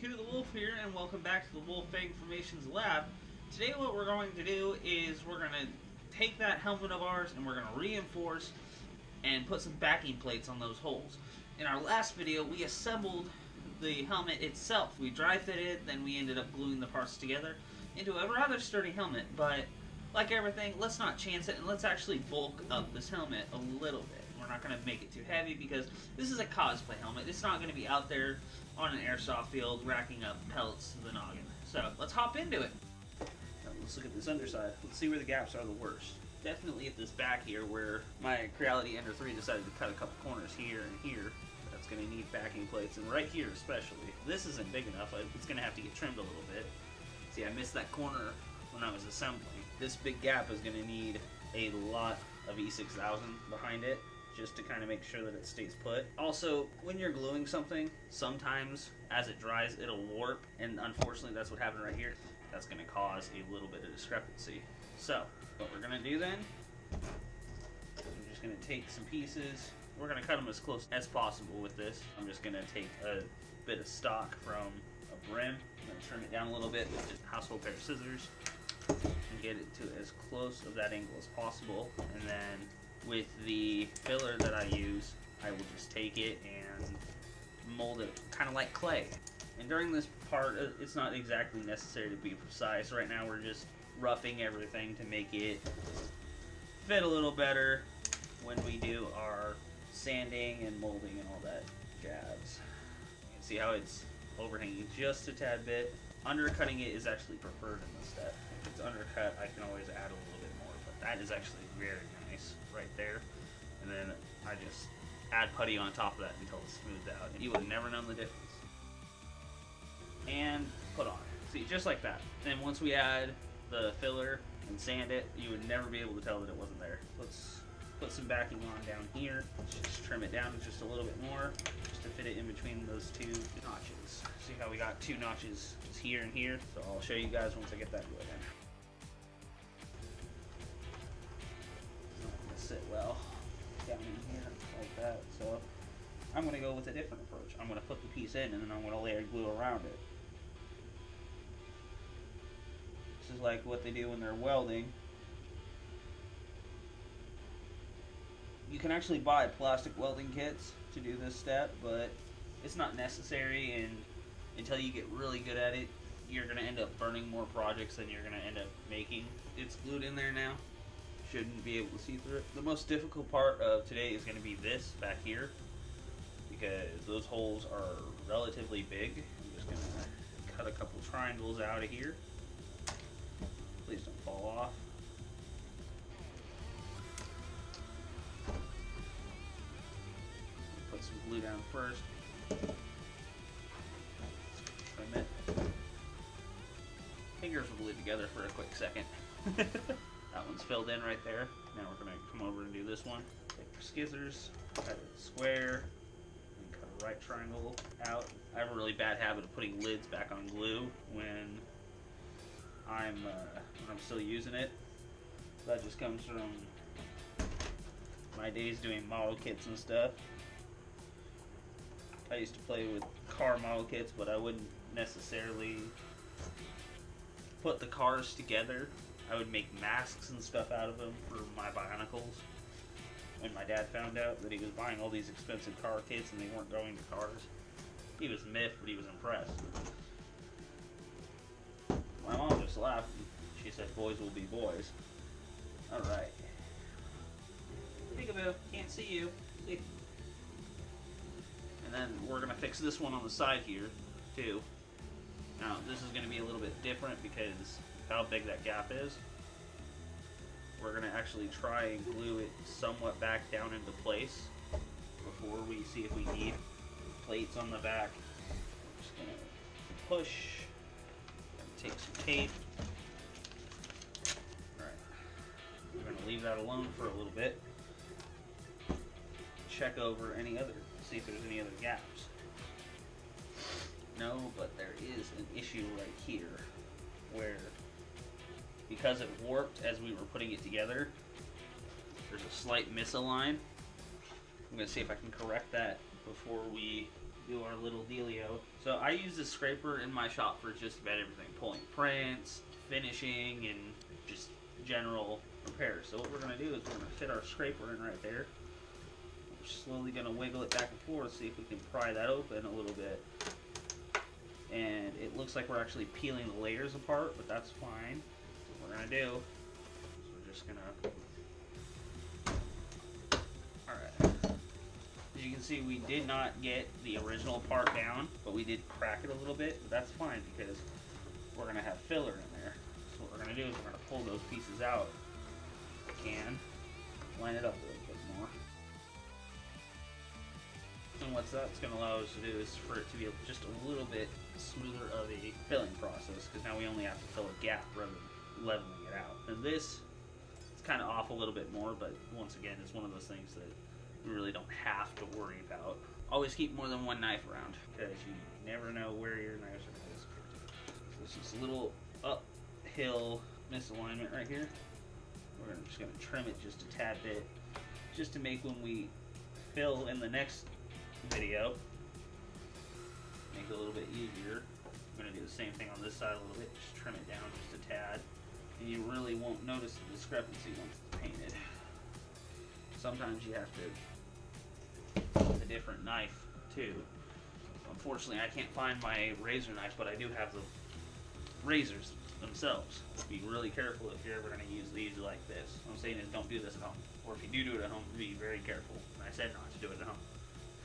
Q the Wolf here, and welcome back to the Wolf Informations Lab. Today what we're going to do is we're going to take that helmet of ours and we're going to reinforce and put some backing plates on those holes. In our last video, we assembled the helmet itself. We dry fitted, then we ended up gluing the parts together into a rather sturdy helmet, but like everything, let's not chance it and let's actually bulk up this helmet a little bit. We're not going to make it too heavy because this is a cosplay helmet. It's not going to be out there on an airsoft field racking up pellets to the noggin. So let's hop into it. Now, let's look at this underside. Let's see where the gaps are the worst. Definitely at this back here where my Creality Ender 3 decided to cut a couple corners here and here. That's going to need backing plates, and right here especially. This isn't big enough. It's going to have to get trimmed a little bit. See, I missed that corner when I was assembling. This big gap is going to need a lot of E6000 behind it, just to kind of make sure that it stays put. Also, when you're gluing something, sometimes as it dries, it'll warp, and unfortunately that's what happened right here. That's going to cause a little bit of discrepancy. So, what we're going to do then, I'm just going to take some pieces. We're going to cut them as close as possible with this. I'm just going to take a bit of stock from a brim. I'm going to trim it down a little bit with just a household pair of scissors and get it to as close of that angle as possible. And then with the filler that I use, I will just take it and mold it kind of like clay. And during this part, it's not exactly necessary to be precise. Right now we're just roughing everything to make it fit a little better when we do our sanding and molding and all that jazz. You can see how it's overhanging just a tad bit. Undercutting it is actually preferred in this step. If it's undercut, I can always add a little bit more, but that is actually very nice right there. And then I just add putty on top of that until it's smoothed out. You would have never known the difference. And put on. See, just like that. And once we add the filler and sand it, you would never be able to tell that it wasn't there. Let's put some backing on down here. Let's just trim it down just a little bit more, just to fit it in between those two notches. See how we got two notches just here and here? So I'll show you guys once I get that going in. It's not gonna sit well down in here like that, so I'm gonna go with a different approach. I'm gonna put the piece in and then I'm gonna layer glue around it. This is like what they do when they're welding. You can actually buy plastic welding kits to do this step, but it's not necessary, and until you get really good at it, you're going to end up burning more projects than you're going to end up making. It's glued in there now. Shouldn't be able to see through it. The most difficult part of today is going to be this back here, because those holes are relatively big. I'm just going to cut a couple triangles out of here. Please don't fall off. Put some glue down first. Trim it. Fingers will glue together for a quick second. That one's filled in right there. Now we're going to come over and do this one. Take our scissors, cut it square, and cut a right triangle out. I have a really bad habit of putting lids back on glue when I'm still using it. That just comes from my days doing model kits and stuff. I used to play with car model kits, but I wouldn't necessarily put the cars together. I would make masks and stuff out of them for my Bionicles. When my dad found out that he was buying all these expensive car kits and they weren't going to cars, he was miffed, but he was impressed. My mom just laughed. She said, "Boys will be boys." Alright. Peekaboo, can't see you. See? And then we're going to fix this one on the side here, too. Now, this is going to be a little bit different because of how big that gap is. We're going to actually try and glue it somewhat back down into place before we see if we need plates on the back. We're just going to push, take some tape. Alright. We're going to leave that alone for a little bit. Check over see if there's any other gaps. No, but there is an issue right here where, because it warped as we were putting it together, there's a slight misalign. I'm going to see if I can correct that before we do our little dealio. So I use this scraper in my shop for just about everything. Pulling prints, finishing, and just general repairs. So what we're going to do is we're going to fit our scraper in right there. We're slowly going to wiggle it back and forth, see if we can pry that open a little bit. And it looks like we're actually peeling the layers apart, but that's fine. What we're going to do is we're just going to... Alright. As you can see, we did not get the original part down, but we did crack it a little bit. But that's fine because we're going to have filler in there. So what we're going to do is we're going to pull those pieces out. If we can. Line it up a little bit more. And what that's going to allow us to do is for it to be just a little bit smoother of a filling process, because now we only have to fill a gap rather than leveling it out. And this, it's kind of off a little bit more, but once again, it's one of those things that we really don't have to worry about. Always keep more than one knife around, because you never know where your knives are going to disappear. So it's just a little uphill misalignment right here. We're just going to trim it just a tad bit, just to make when we fill in the next video, make it a little bit easier. I'm going to do the same thing on this side a little bit, just trim it down just a tad, and you really won't notice the discrepancy once it's painted. Sometimes you have to a different knife too. Unfortunately, I can't find my razor knife, but I do have the razors themselves. Be really careful if you're ever going to use these like this. What I'm saying is don't do this at home, or if you do it at home, be very careful. And I said not to do it at home.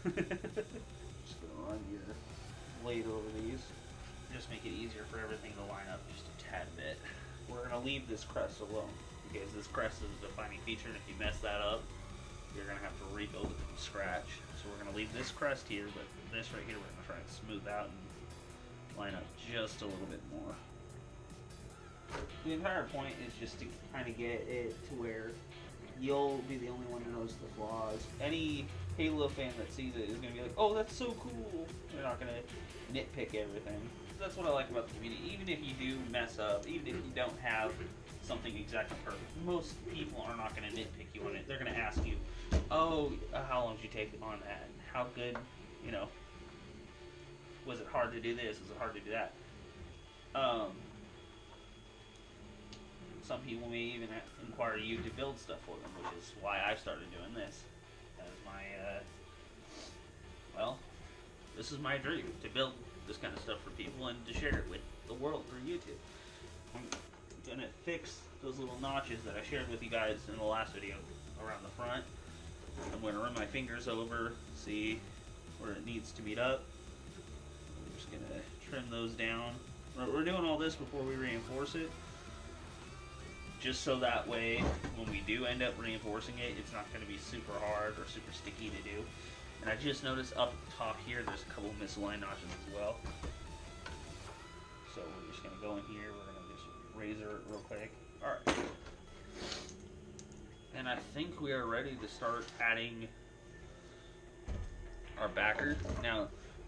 Just going to run your blade over these. Just make it easier for everything to line up just a tad bit. We're going to leave this crest alone, because this crest is a defining feature, and if you mess that up, you're going to have to rebuild it from scratch. So we're going to leave this crest here, but this right here we're going to try and smooth out and line up just a little bit more. The entire point is just to kind of get it to where you'll be the only one to notice the flaws. Any Halo fan that sees it is going to be like, oh, that's so cool. They're not going to nitpick everything. That's what I like about the community. Even if you do mess up, even if you don't have something exactly perfect, most people are not going to nitpick you on it. They're going to ask you, oh, how long did you take on that? How good, you know, was it hard to do this? Was it hard to do that? Some people may even inquire you to build stuff for them, which is why I started doing this. As my, well, this is my dream, to build this kind of stuff for people and to share it with the world through YouTube. I'm going to fix those little notches that I shared with you guys in the last video around the front. I'm going to run my fingers over, see where it needs to meet up. I'm just going to trim those down. We're doing all this before we reinforce it, just so that way when we do end up reinforcing it, it's not going to be super hard or super sticky to do. And I just noticed up at the top here, there's a couple misaligned notches as well. So we're just going to go in here, we're going to just razor it real quick. Alright. And I think we are ready to start adding our backer. Now,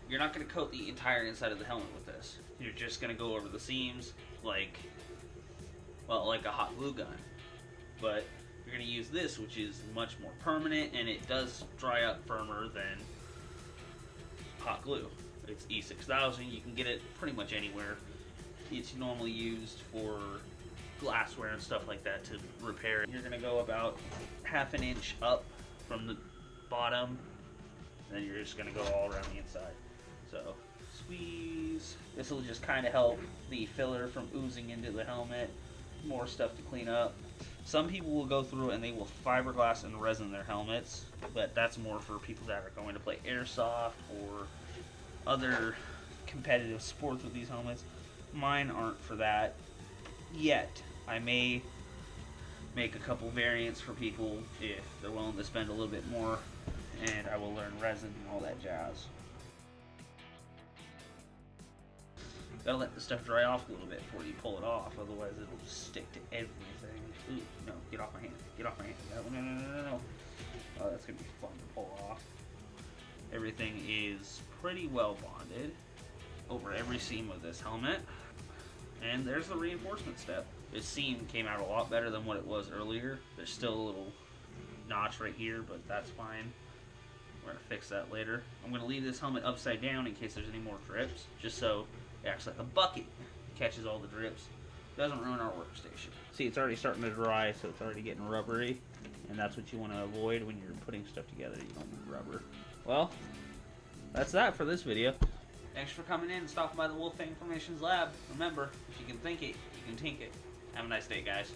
you're not going to coat the entire inside of the helmet with this. You're just going to go over the seams like, well, like a hot glue gun. But you're going to use this, which is much more permanent, and it does dry up firmer than hot glue. It's E6000. You can get it pretty much anywhere. It's normally used for glassware and stuff like that to repair it. You're going to go about ½ an inch up from the bottom, and then you're just going to go all around the inside. So squeeze. This will just kind of help the filler from oozing into the helmet. More stuff to clean up. Some people will go through and they will fiberglass and resin their helmets, but that's more for people that are going to play airsoft or other competitive sports with these helmets. Mine aren't for that yet. I may make a couple variants for people if they're willing to spend a little bit more, and I will learn resin and all that jazz. Gotta let the stuff dry off a little bit before you pull it off, otherwise it'll just stick to everything. Ooh, no, get off my hand. Get off my hand. No. Oh, that's gonna be fun to pull off. Everything is pretty well bonded over every seam of this helmet. And there's the reinforcement step. This seam came out a lot better than what it was earlier. There's still a little notch right here, but that's fine. We're going to fix that later. I'm going to leave this helmet upside down in case there's any more drips, just so it acts like a bucket. Catches all the drips. Doesn't ruin our workstation. See, it's already starting to dry, so it's already getting rubbery. And that's what you want to avoid when you're putting stuff together. You don't need rubber. Well, that's that for this video. Thanks for coming in and stopping by the Wolf Informations Lab. Remember, if you can think it, you can tink it. Have a nice day, guys.